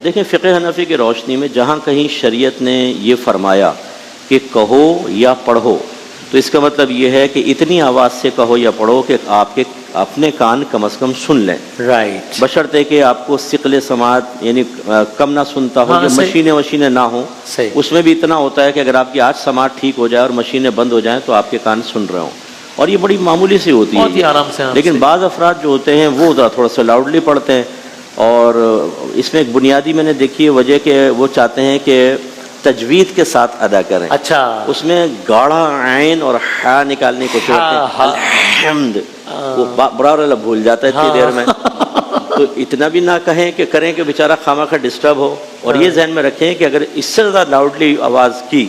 دیکھیں فقہ حنفی کی روشنی میں جہاں کہیں شریعت نے یہ فرمایا کہ کہو یا پڑھو تو اس کا مطلب یہ ہے کہ اتنی آواز سے کہو یا پڑھو کہ آپ کے اپنے کان کم از کم سن لیں، رائٹ، بشرطے کہ آپ کو ثقل سماعت یعنی کم نہ سنتا ہو، جو مشینیں نہ ہوں، صحیح، اس میں بھی اتنا ہوتا ہے کہ اگر آپ کی آج سماعت ٹھیک ہو جائے اور مشینیں بند ہو جائیں تو آپ کے کان سن رہے ہوں، اور یہ بڑی معمولی سی ہوتی بہت ہی ہے، آرام سے لیکن بعض افراد جو ہوتے ہیں وہ تھوڑا سا لاؤڈلی پڑھتے ہیں، اور اس میں ایک بنیادی میں نے دیکھی ہے وجہ کہ وہ چاہتے ہیں کہ تجوید کے ساتھ ادا کریں، اچھا، اس میں گاڑھا عین اور ہا نکالنے کی کوشش کرتے ہیں، الحمد، وہ برا بھول جاتا ہے اتنی دیر میں، تو اتنا بھی نہ کہیں کہ کریں کہ بیچارہ خواہ مخواہ ڈسٹرب ہو، اور یہ ذہن میں رکھیں کہ اگر اس سے زیادہ لاؤڈلی آواز کی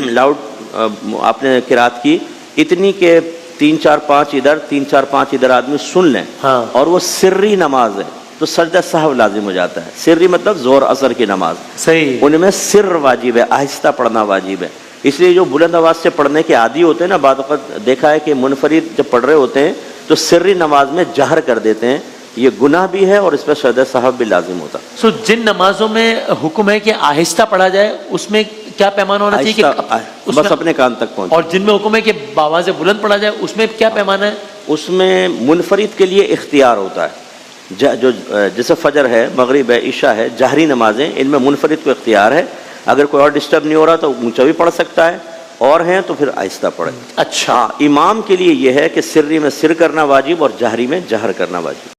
لاؤڈ آپ نے قرات کی اتنی کہ 3 4 5 ادھر 3 4 5 ادھر آدمی سن لیں، اور وہ سری نماز ہے تو سجدہ سہو لازم ہو جاتا ہے، سری مطلب زور اثر کی نماز، صحیح، ان میں سر واجب ہے، آہستہ پڑھنا واجب ہے، اس لیے جو بلند آواز سے پڑھنے کے عادی ہوتے ہیں نا، بعض اوقات دیکھا ہے کہ منفرد جب پڑھ رہے ہوتے ہیں تو سری نماز میں جہر کر دیتے ہیں، یہ گناہ بھی ہے اور اس پہ سجدہ سہو بھی لازم ہوتا ہے۔ جن نمازوں میں حکم ہے کہ آہستہ پڑھا جائے اس میں کیا پیمانہ ہونا چاہیے کہ بس اپنے کان تک پہنچے، اور جن میں حکم ہے کہ بآواز بلند پڑھا جائے اس میں کیا پیمانہ ہے؟ اس میں منفرد کے لیے اختیار ہوتا ہے، جو جیسے فجر ہے، مغرب ہے، عشاء ہے، جہری نمازیں، ان میں منفرد کو اختیار ہے، اگر کوئی اور ڈسٹرب نہیں ہو رہا تو اونچا بھی پڑھ سکتا ہے، اور ہیں تو پھر آہستہ پڑھے۔ اچھا، امام کے لیے یہ ہے کہ سری میں سر کرنا واجب اور جہری میں جہر کرنا واجب۔